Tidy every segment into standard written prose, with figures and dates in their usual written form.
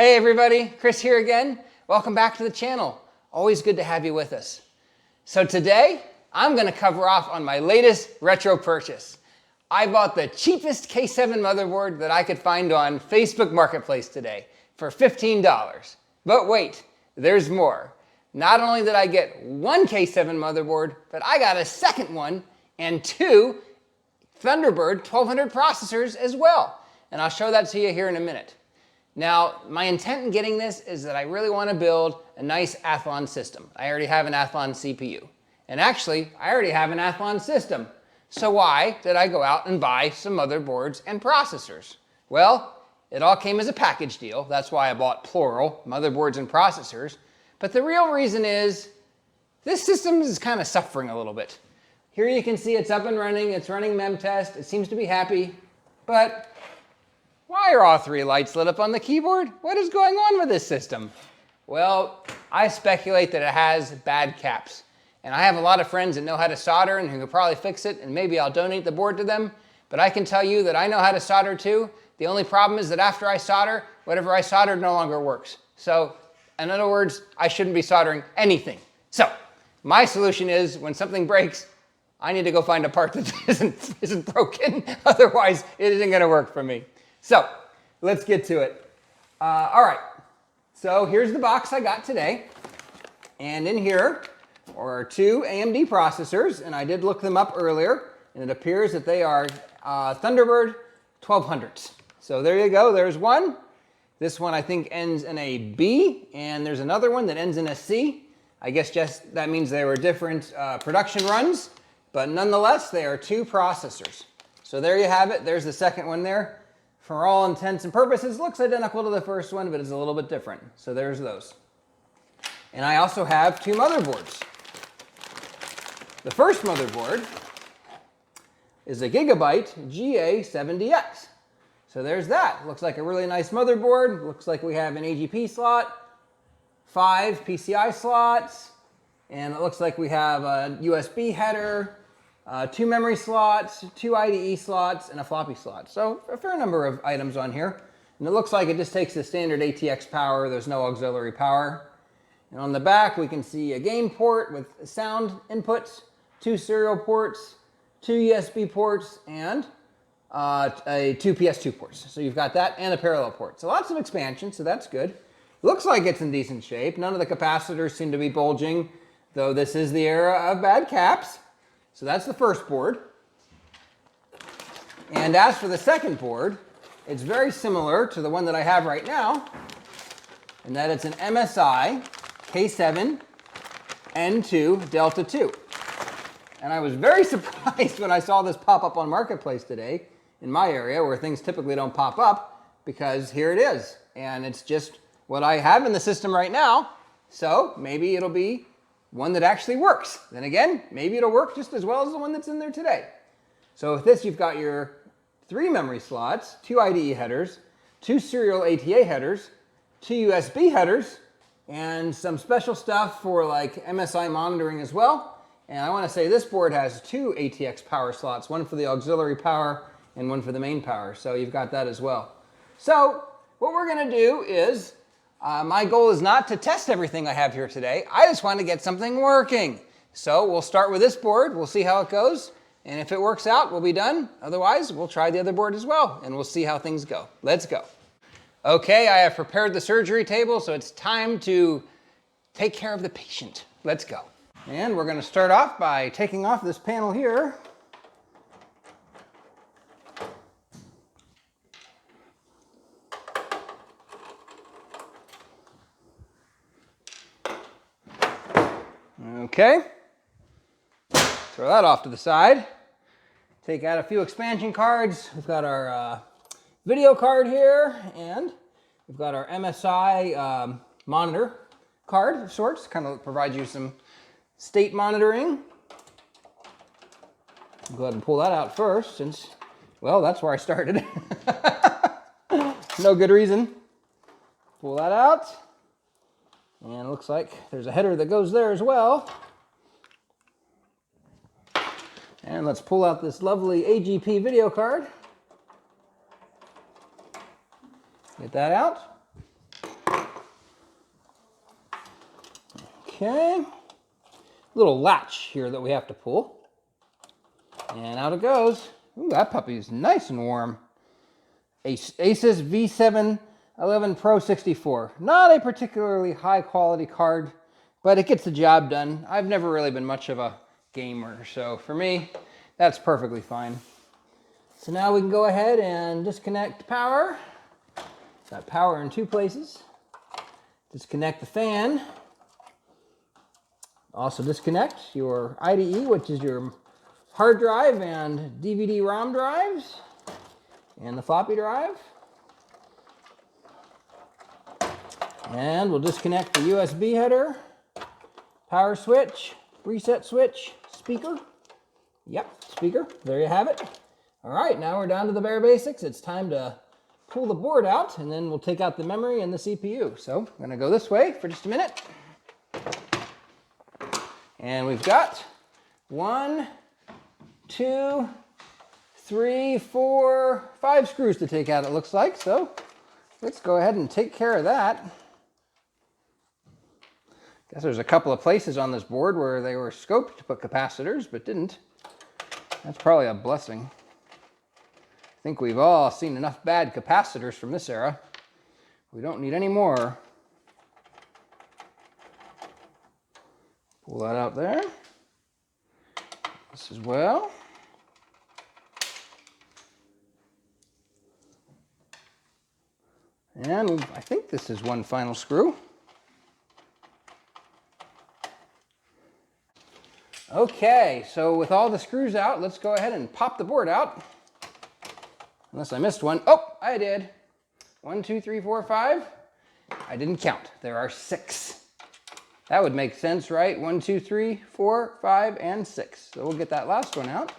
Hey everybody, Chris here again. Welcome back to the channel. Always good to have you with us. So today, I'm gonna cover off on my latest retro purchase. I bought the cheapest K7 motherboard that I could find on Facebook Marketplace today for $15. But wait, there's more. Not only did I get one K7 motherboard, but I got a second one and two Thunderbird 1200 processors as well. And I'll show that to you here in a minute. Now, my intent in getting this is that I really want to build a nice Athlon system. I already have an Athlon CPU. And actually, I already have an Athlon system. So why did I go out and buy some motherboards and processors? Well, it all came as a package deal. That's why I bought plural, motherboards and processors. But the real reason is, this system is kind of suffering a little bit. Here you can see it's up and running, it's running memtest, it seems to be happy, but why are all three lights lit up on the keyboard? What is going on with this system? Well, I speculate that it has bad caps. And I have a lot of friends that know how to solder and who could probably fix it, and maybe I'll donate the board to them. But I can tell you that I know how to solder too. The only problem is that after I solder, whatever I soldered no longer works. So, in other words, I shouldn't be soldering anything. So, my solution is when something breaks, I need to go find a part that isn't broken. Otherwise, it isn't gonna work for me. So, let's get to it. All right, so here's the box I got today. And in here are two AMD processors, and I did look them up earlier, and it appears that they are Thunderbird 1200s. So there you go, there's one. This one I think ends in a B, and there's another one that ends in a C. I guess just that means they were different production runs, but nonetheless, they are two processors. So there you have it, there's the second one there. For all intents and purposes, looks identical to the first one, but it's a little bit different. So there's those. And I also have two motherboards. The first motherboard is a Gigabyte GA70X. So there's that. Looks like a really nice motherboard. Looks like we have an AGP slot, 5 PCI slots, and it looks like we have a USB header, 2 memory slots, 2 IDE slots, and a floppy slot. So a fair number of items on here. And it looks like it just takes the standard ATX power. There's no auxiliary power. And on the back, we can see a game port with sound inputs, 2 serial ports, 2 USB ports, and 2 PS2 ports. So you've got that and a parallel port. So lots of expansion, so that's good. Looks like it's in decent shape. None of the capacitors seem to be bulging, though this is the era of bad caps. So that's the first board. And as for the second board, it's very similar to the one that I have right now, in that it's an MSI K7 N2 Delta 2. And I was very surprised when I saw this pop up on Marketplace today in my area where things typically don't pop up, because here it is. And it's just what I have in the system right now. So maybe it'll be one that actually works. Then again, maybe it'll work just as well as the one that's in there today. So with this, you've got your 3 memory slots, 2 IDE headers, 2 serial ATA headers, 2 USB headers, and some special stuff for like MSI monitoring as well. And I want to say this board has 2 ATX power slots, one for the auxiliary power and one for the main power. So you've got that as well. So what we're going to do is, my goal is not to test everything I have here today. I just want to get something working. So we'll start with this board. We'll see how it goes. And if it works out, we'll be done. Otherwise, we'll try the other board as well, and we'll see how things go. Let's go. Okay, I have prepared the surgery table, so it's time to take care of the patient. Let's go. And we're going to start off by taking off this panel here. Okay, throw that off to the side. Take out a few expansion cards. We've got our video card here, and we've got our MSI monitor card of sorts. Kind of provides you some state monitoring. I'll go ahead and pull that out first, since, well, that's where I started. No good reason. Pull that out. And it looks like there's a header that goes there as well. And let's pull out this lovely AGP video card. Get that out. Okay. Little latch here that we have to pull. And out it goes. Ooh, that puppy is nice and warm. Asus V711 Pro 64. Not a particularly high quality card, but it gets the job done. I've never really been much of a gamer, so for me, that's perfectly fine. So now we can go ahead and disconnect power. Got power in two places. Disconnect the fan. Also disconnect your IDE, which is your hard drive and DVD-ROM drives, and the floppy drive. And we'll disconnect the USB header, power switch, reset switch, speaker. Yep, speaker, there you have it. All right, now we're down to the bare basics. It's time to pull the board out, and then we'll take out the memory and the CPU. So I'm gonna go this way for just a minute. And we've got 1, 2, 3, 4, 5 screws to take out, it looks like. So let's go ahead and take care of that. Guess there's a couple of places on this board where they were scoped to put capacitors, but didn't. That's probably a blessing. I think we've all seen enough bad capacitors from this era. We don't need any more. Pull that out there. This as well. And I think this is one final screw. Okay, so with all the screws out, let's go ahead and pop the board out. Unless I missed one. Oh, I did. 1, 2, 3, 4, 5. I didn't count. There are 6. That would make sense, right? 1, 2, 3, 4, 5, and 6. So we'll get that last one out.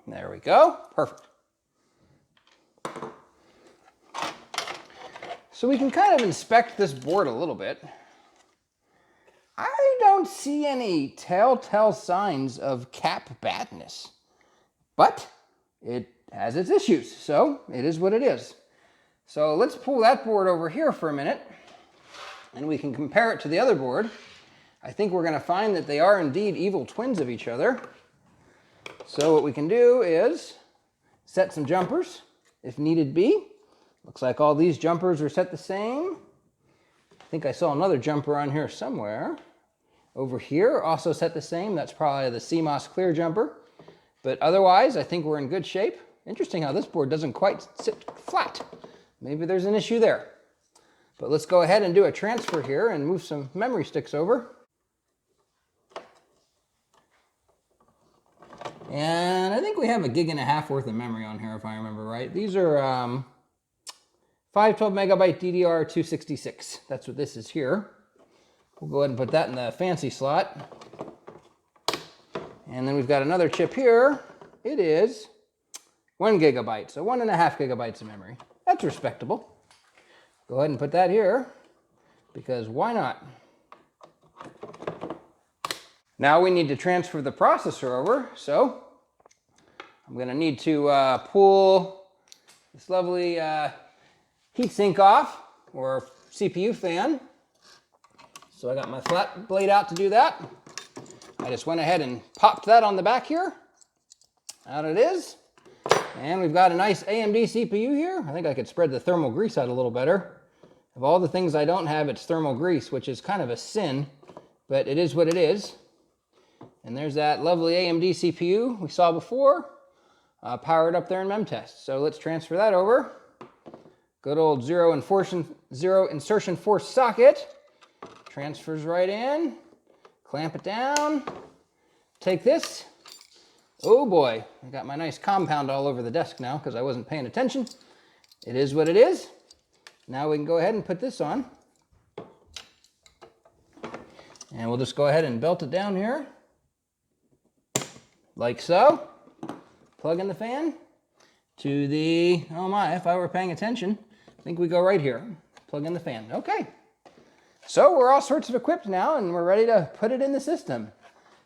There we go. Perfect. So we can kind of inspect this board a little bit. I don't see any telltale signs of cap badness, but it has its issues, so it is what it is. So let's pull that board over here for a minute, and we can compare it to the other board. I think we're going to find that they are indeed evil twins of each other. So what we can do is set some jumpers, if needed be. Looks like all these jumpers are set the same. I think I saw another jumper on here somewhere. Over here, also set the same. That's probably the CMOS clear jumper. But otherwise, I think we're in good shape. Interesting how this board doesn't quite sit flat. Maybe there's an issue there. But let's go ahead and do a transfer here and move some memory sticks over. And I think we have 1.5 gigs worth of memory on here, if I remember right. These are 512 megabyte DDR 266. That's what this is here. We'll go ahead and put that in the fancy slot. And then we've got another chip here. It is 1 gigabyte, so 1.5 gigabytes of memory. That's respectable. Go ahead and put that here, because why not? Now we need to transfer the processor over, so I'm going to need to pull this lovely heatsink off, or CPU fan. So I got my flat blade out to do that. I just went ahead and popped that on the back here. Out it is. And we've got a nice AMD CPU here. I think I could spread the thermal grease out a little better. Of all the things I don't have, it's thermal grease, which is kind of a sin, but it is what it is. And there's that lovely AMD CPU we saw before, powered up there in MemTest. So let's transfer that over. Good old zero insertion force socket. Transfers right in. Clamp it down. Take this. Oh boy, I got my nice compound all over the desk now because I wasn't paying attention. It is what it is. Now we can go ahead and put this on. And we'll just go ahead and belt it down here. Like so. Plug in the fan to the, oh my, if I were paying attention, I think we go right here. Plug in the fan. Okay. So we're all sorts of equipped now and we're ready to put it in the system.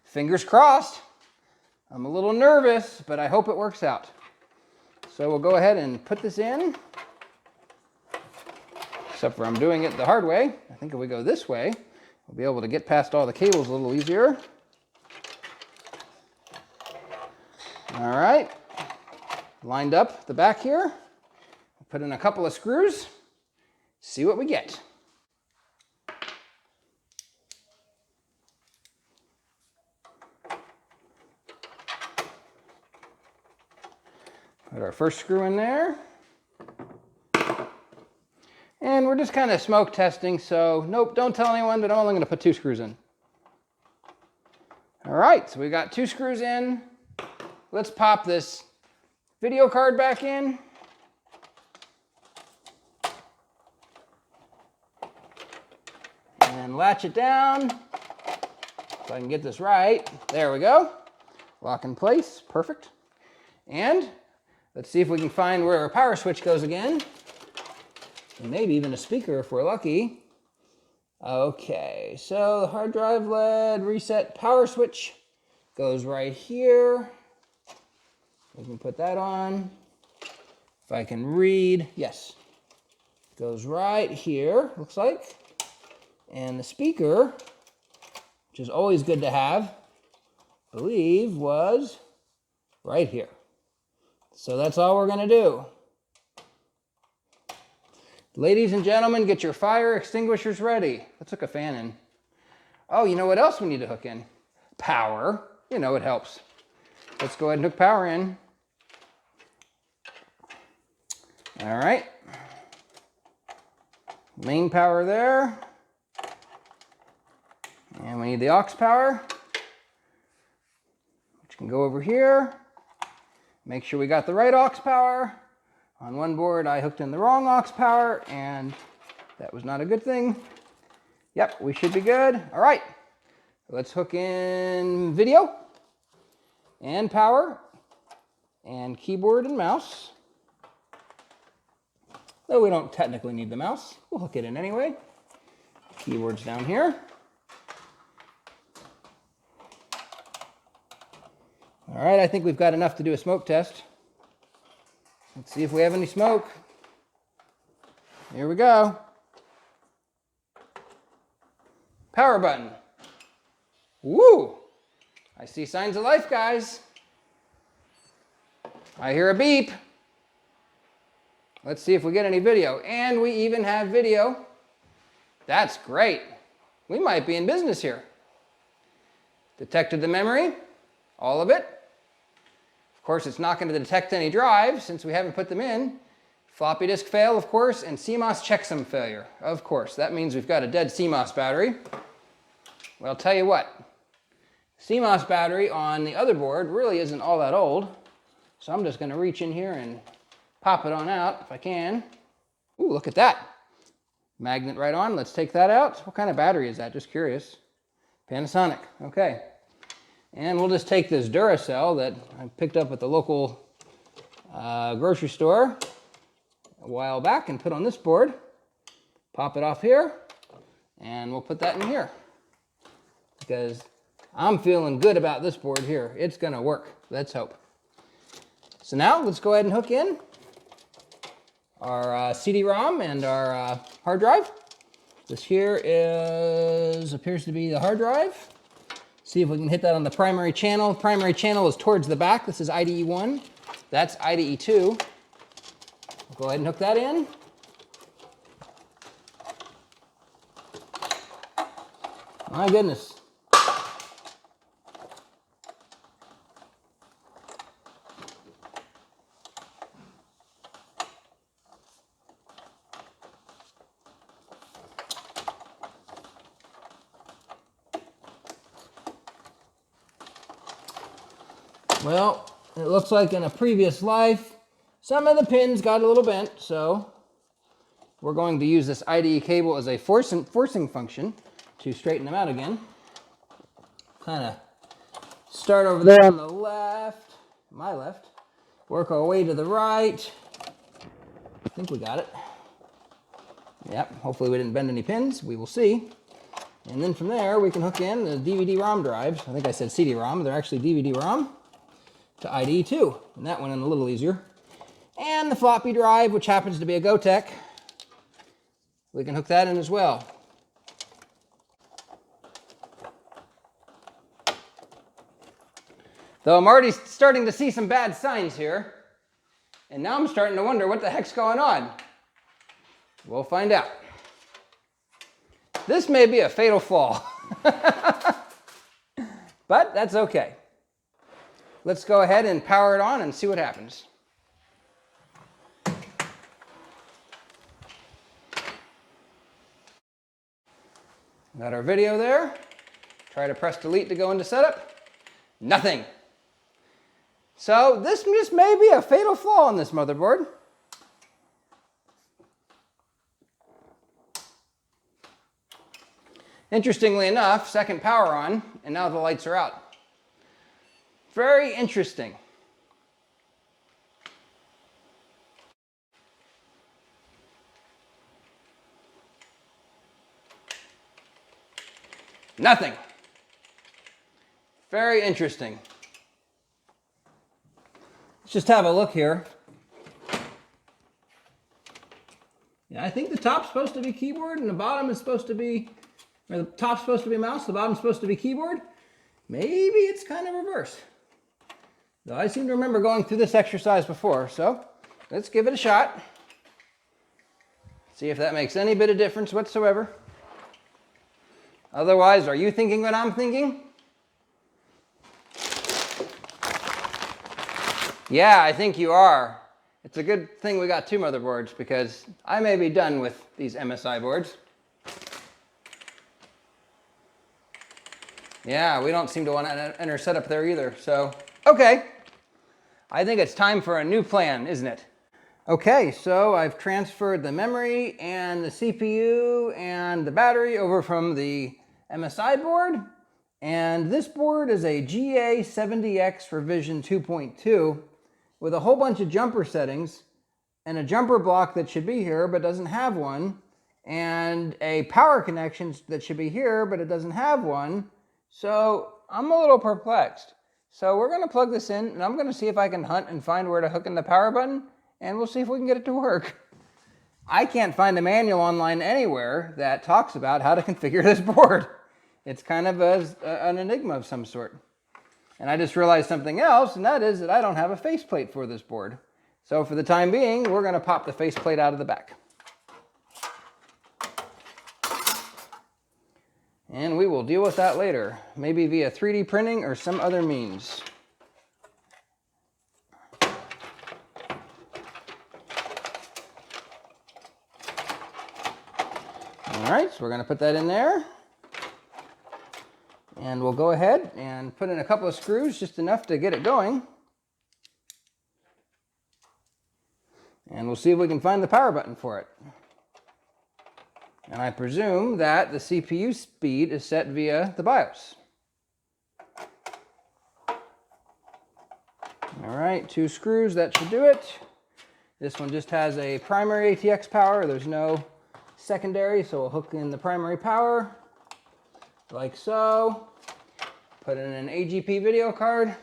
Fingers crossed. I'm a little nervous, but I hope it works out. So we'll go ahead and put this in. Except for I'm doing it the hard way. I think if we go this way, We'll be able to get past all the cables a little easier. All right, lined up the back here. Put in a couple of screws, see what we get. Put our first screw in there. And we're just kind of smoke testing, so nope, don't tell anyone, but I'm only going to put 2 screws in. All right, so we got 2 screws in. Let's pop this video card back in. And latch it down so I can get this right. There we go. Lock in place, perfect. And let's see if we can find where our power switch goes again. And maybe even a speaker if we're lucky. Okay, so the hard drive LED reset power switch goes right here. We can put that on. If I can read, yes. Goes right here, looks like. And the speaker, which is always good to have, I believe was right here. So that's all we're gonna do. Ladies and gentlemen, get your fire extinguishers ready. Let's hook a fan in. Oh, you know what else we need to hook in? Power. You know, it helps. Let's go ahead and hook power in. All right. Main power there. And we need the aux power, which can go over here. Make sure we got the right aux power. On one board, I hooked in the wrong aux power, and that was not a good thing. Yep, we should be good. All right, let's hook in video and power and keyboard and mouse. Though we don't technically need the mouse, we'll hook it in anyway. Keyboard's down here. All right, I think we've got enough to do a smoke test. Let's see if we have any smoke. Here we go. Power button. Woo! I see signs of life, guys. I hear a beep. Let's see if we get any video. And we even have video. That's great. We might be in business here. Detected the memory, all of it. Of course, it's not going to detect any drives since we haven't put them in. Floppy disk fail, of course, and CMOS checksum failure. Of course, that means we've got a dead CMOS battery. Well, I'll tell you what. CMOS battery on the other board really isn't all that old. So I'm just going to reach in here and pop it on out if I can. Ooh, look at that. Magnet right on. Let's take that out. What kind of battery is that? Just curious. Panasonic. Okay. And we'll just take this Duracell that I picked up at the local grocery store a while back and put on this board. Pop it off here, and we'll put that in here. Because I'm feeling good about this board here. It's gonna work. Let's hope. So now let's go ahead and hook in our CD-ROM and our hard drive. This here appears to be the hard drive. See if we can hit that on the primary channel. Primary channel is towards the back. This is IDE 1. That's IDE 2. We'll go ahead and hook that in. My goodness. Well, it looks like in a previous life, some of the pins got a little bent, so we're going to use this IDE cable as a forcing function to straighten them out again. Kind of start over there on the left, my left, work our way to the right. I think we got it. Yep, hopefully we didn't bend any pins. We will see. And then from there, we can hook in the DVD-ROM drives. I think I said CD-ROM. They're actually DVD-ROM to IDE 2. And that went in a little easier. And the floppy drive, which happens to be a Gotek. We can hook that in as well. Though I'm already starting to see some bad signs here. And now I'm starting to wonder what the heck's going on. We'll find out. This may be a fatal flaw. But that's okay. Let's go ahead and power it on and see what happens. Got our video there. Try to press delete to go into setup. Nothing. So this just may be a fatal flaw on this motherboard. Interestingly enough, second power on, and now the lights are out. Very interesting. Nothing. Very interesting. Let's just have a look here. Yeah, I think the top's supposed to be keyboard and the bottom is supposed to be, or the top's supposed to be mouse, the bottom's supposed to be keyboard. Maybe it's kind of reversed. Though I seem to remember going through this exercise before, so let's give it a shot. See if that makes any bit of difference whatsoever. Otherwise, are you thinking what I'm thinking? Yeah, I think you are. It's a good thing we got two motherboards because I may be done with these MSI boards. Yeah, we don't seem to want to enter setup there either. So, okay. I think it's time for a new plan, isn't it? Okay, so I've transferred the memory and the CPU and the battery over from the MSI board. And this board is a GA70X revision 2.2 with a whole bunch of jumper settings and a jumper block that should be here but doesn't have one, and a power connection that should be here but it doesn't have one. So I'm a little perplexed. So we're going to plug this in and I'm going to see if I can hunt and find where to hook in the power button, and we'll see if we can get it to work. I can't find a manual online anywhere that talks about how to configure this board. It's kind of an enigma of some sort. And I just realized something else, and that is that I don't have a faceplate for this board. So for the time being, we're going to pop the faceplate out of the back. And we will deal with that later, maybe via 3D printing or some other means. All right, so we're going to put that in there. And we'll go ahead and put in a couple of screws, just enough to get it going. And we'll see if we can find the power button for it. And I presume that the CPU speed is set via the BIOS. All right, 2 screws, that should do it. This one just has a primary ATX power. There's no secondary, so we'll hook in the primary power, like so. Put in an AGP video card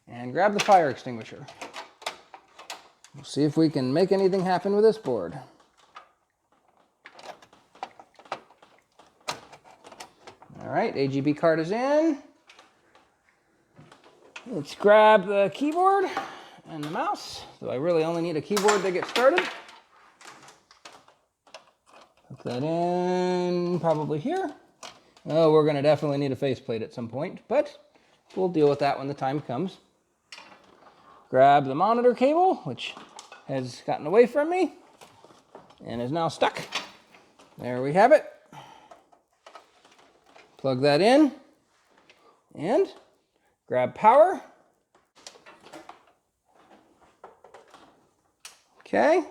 and grab the fire extinguisher. We'll see if we can make anything happen with this board. All right, AGP card is in. Let's grab the keyboard and the mouse. So I really only need a keyboard to get started. Put that in probably here. Oh, we're going to definitely need a faceplate at some point, but we'll deal with that when the time comes. Grab the monitor cable, which has gotten away from me and is now stuck. There we have it. Plug that in and grab power. Okay.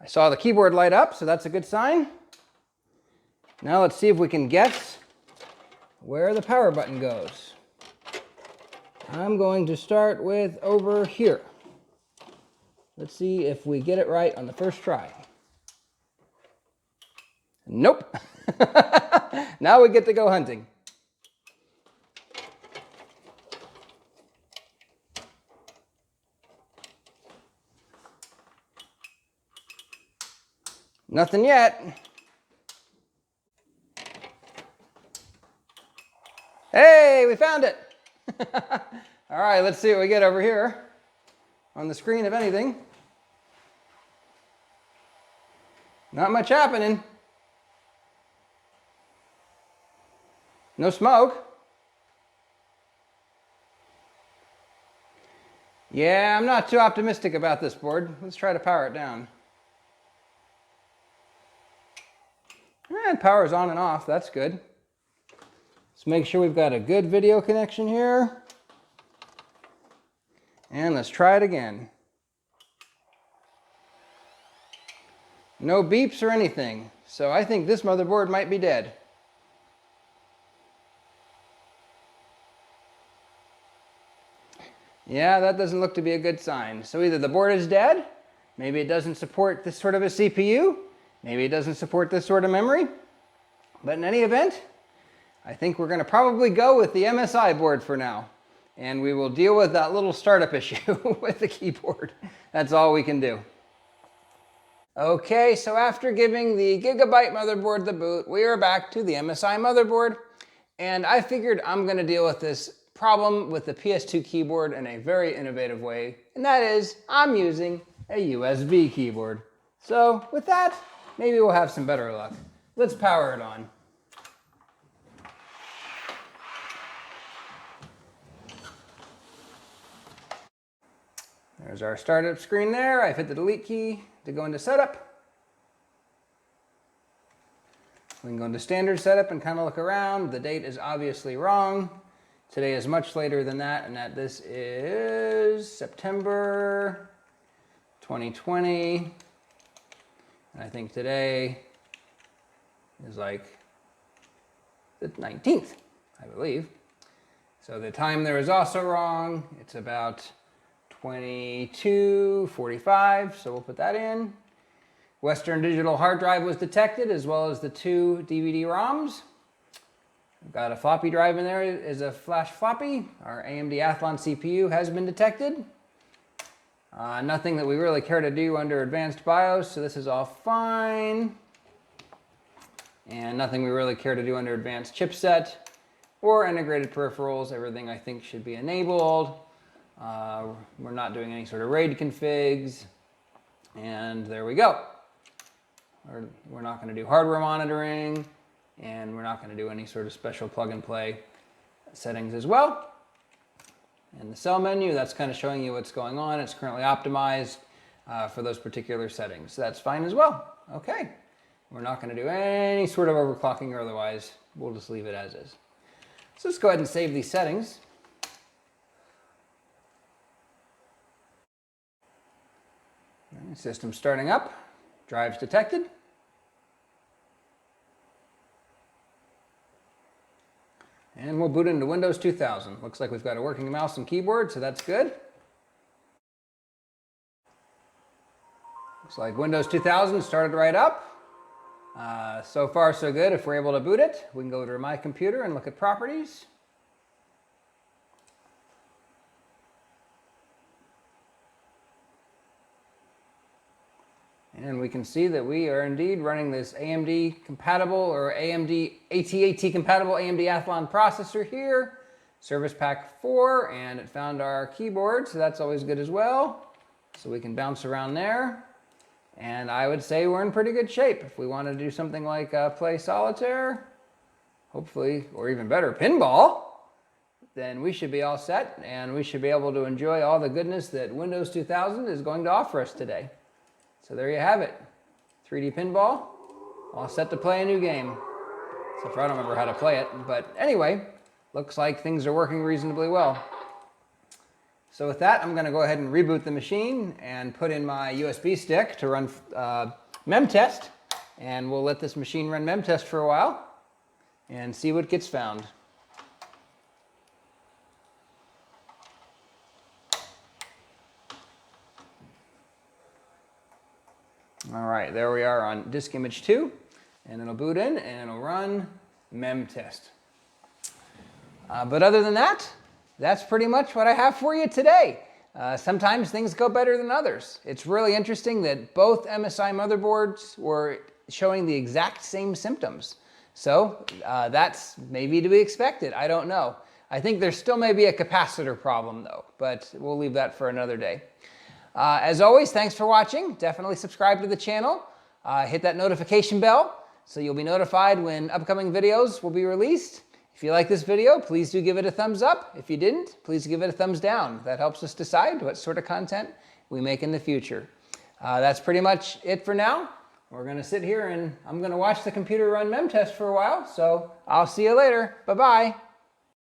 I saw the keyboard light up, so that's a good sign. Now let's see if we can guess where the power button goes. I'm going to start with over here. Let's see if we get it right on the first try. Nope. Now we get to go hunting. Nothing yet. Hey, we found it. All right, let's see what we get over here on the screen, if anything. Not much happening. No smoke. Yeah, I'm not too optimistic about this board. Let's try to power it down. And power's on and off, that's good. Let's make sure we've got a good video connection here. And let's try it again. No beeps or anything, so I think this motherboard might be dead. Yeah, that doesn't look to be a good sign. So either the board is dead, maybe it doesn't support this sort of a CPU, maybe it doesn't support this sort of memory. But in any event, I think we're going to probably go with the MSI board for now. And we will deal with that little startup issue with the keyboard. That's all we can do. Okay, so after giving the Gigabyte motherboard the boot, we are back to the MSI motherboard. And I figured I'm going to deal with this problem with the PS2 keyboard in a very innovative way. And that is, I'm using a USB keyboard. So with that, maybe we'll have some better luck. Let's power it on. There's our startup screen there. I've hit the delete key to go into setup. We can go into standard setup and kind of look around. The date is obviously wrong. Today is much later than that, and that this is September 2020. And I think today is like the 19th, I believe. So the time there is also wrong. It's about 22:45, so we'll put that in. Western Digital hard drive was detected, as well as the 2 DVD ROMs. We've got a floppy drive in there, is a flash floppy. Our AMD Athlon CPU has been detected. Nothing that we really care to do under advanced BIOS, so this is all fine. And nothing we really care to do under advanced chipset or integrated peripherals. Everything I think should be enabled. We're not doing any sort of RAID configs. And there we go. We're not going to do hardware monitoring, and we're not going to do any sort of special plug and play settings as well. And the cell menu, that's kind of showing you what's going on. It's currently optimized for those particular settings. So that's fine as well. Okay. We're not going to do any sort of overclocking or otherwise. We'll just leave it as is. So let's go ahead and save these settings. System starting up. Drives detected. And we'll boot into Windows 2000. Looks like we've got a working mouse and keyboard, so that's good. Looks like Windows 2000 started right up. So far, so good. If we're able to boot it, we can go to My Computer and look at Properties. And we can see that we are indeed running this AMD compatible or AMD AT-AT compatible AMD Athlon processor here. Service Pack 4, and it found our keyboard, so that's always good as well. So we can bounce around there. And I would say we're in pretty good shape. If we want to do something like play solitaire, hopefully, or even better, pinball, then we should be all set, and we should be able to enjoy all the goodness that Windows 2000 is going to offer us today. So there you have it. 3D pinball, all set to play a new game. Except for I don't remember how to play it. But anyway, looks like things are working reasonably well. So with that, I'm going to go ahead and reboot the machine and put in my USB stick to run memtest. And we'll let this machine run memtest for a while and see what gets found. All right, there we are on disk image 2, and it'll boot in and it'll run memtest. But other than that, that's pretty much what I have for you today. Sometimes things go better than others. It's really interesting that both MSI motherboards were showing the exact same symptoms. So that's maybe to be expected. I don't know. I think there still may be a capacitor problem though, but we'll leave that for another day. As always, thanks for watching. Definitely subscribe to the channel. Hit that notification bell so you'll be notified when upcoming videos will be released. If you like this video, please do give it a thumbs up. If you didn't, please give it a thumbs down. That helps us decide what sort of content we make in the future. That's pretty much it for now. We're going to sit here and I'm going to watch the computer run mem test for a while, so I'll see you later. Bye-bye.